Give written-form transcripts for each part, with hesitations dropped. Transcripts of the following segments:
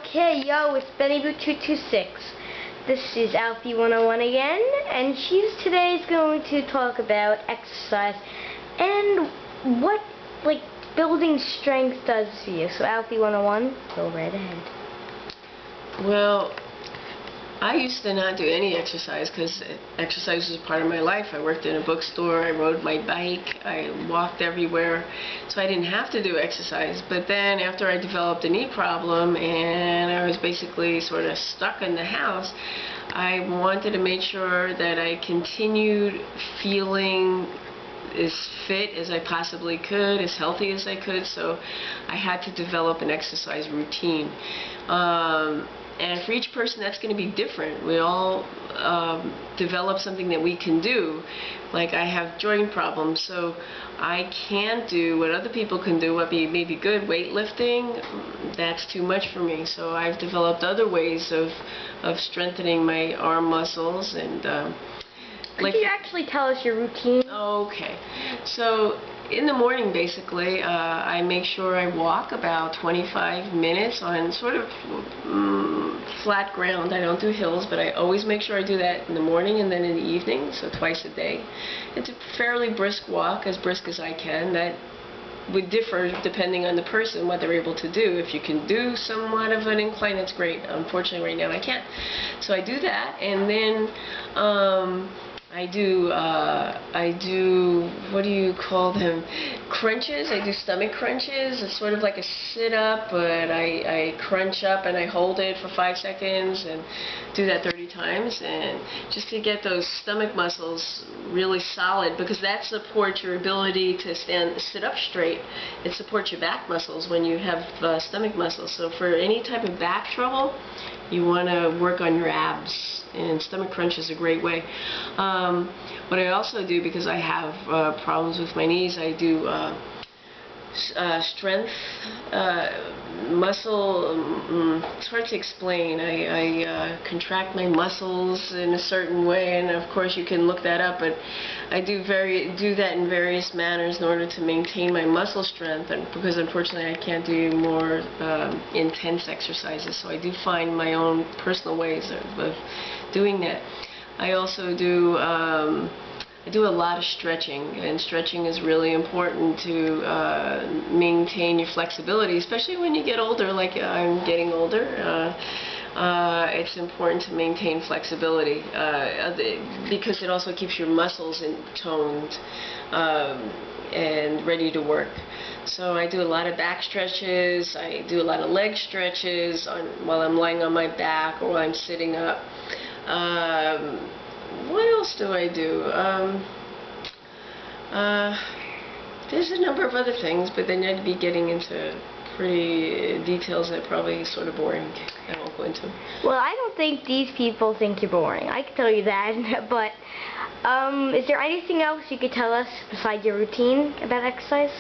Okay, yo, it's BennyBoo226. This is Alphie101 again, and today is going to talk about exercise and what, building strength does for you. So Alphie101, go right ahead. Well, I used to not do any exercise because exercise was a part of my life. I worked in a bookstore, I rode my bike, I walked everywhere, so I didn't have to do exercise. But then after I developed a knee problem and I was basically sort of stuck in the house, I wanted to make sure that I continued feeling as fit as I possibly could, as healthy as I could, so I had to develop an exercise routine. And for each person that's going to be different. We all develop something that we can do. Like I have joint problems, so I can't do what other people can do, what may be good. Weightlifting, that's too much for me. So I've developed other ways of strengthening my arm muscles. And could you actually tell us your routine? Okay. So in the morning, basically, I make sure I walk about 25 minutes on sort of flat ground. I don't do hills, but I always make sure I do that in the morning and then in the evening, so twice a day. It's a fairly brisk walk, as brisk as I can. That would differ depending on the person, what they're able to do. If you can do somewhat of an incline, that's great. Unfortunately, right now I can't. So I do that, and then I do, what do you call them, crunches. I do stomach crunches. It's sort of like a sit-up, but I crunch up and I hold it for 5 seconds and do that 30 times, and just to get those stomach muscles really solid, because that supports your ability to sit up straight. It supports your back muscles when you have stomach muscles. So for any type of back trouble, you want to work on your abs, and stomach crunch is a great way. What I also do, because I have problems with my knees, I do strength, muscle, it's hard to explain. I contract my muscles in a certain way, and of course you can look that up, but I do that in various manners in order to maintain my muscle strength, and because unfortunately I can't do more intense exercises, so I do find my own personal ways of doing that. I also do I do a lot of stretching, and stretching is really important to maintain your flexibility, especially when you get older, like I'm getting older. It's important to maintain flexibility because it also keeps your muscles toned and ready to work. So I do a lot of back stretches, I do a lot of leg stretches while I'm lying on my back or while I'm sitting up. What else do I do? There's a number of other things, but then I'd be getting into pretty details that are probably sort of boring. I won't go into. Well, I don't think these people think you're boring. I can tell you that. But is there anything else you could tell us besides your routine about exercise?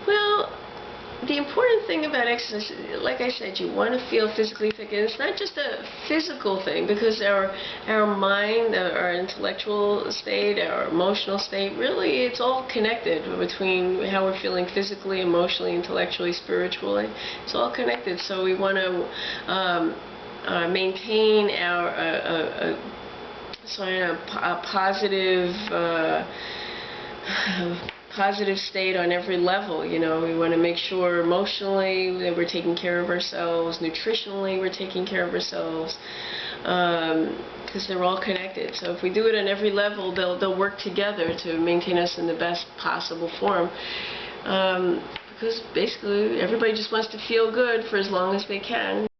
Well, the important thing about exercise, like I said, you want to feel physically fit, and it's not just a physical thing, because our mind, our intellectual state, our emotional state, really it's all connected between how we're feeling physically, emotionally, intellectually, spiritually. It's all connected, so we want to maintain our positive state on every level. You know, we want to make sure emotionally that we're taking care of ourselves, nutritionally we're taking care of ourselves, because they're all connected. So if we do it on every level, they'll work together to maintain us in the best possible form. Because basically everybody just wants to feel good for as long as they can.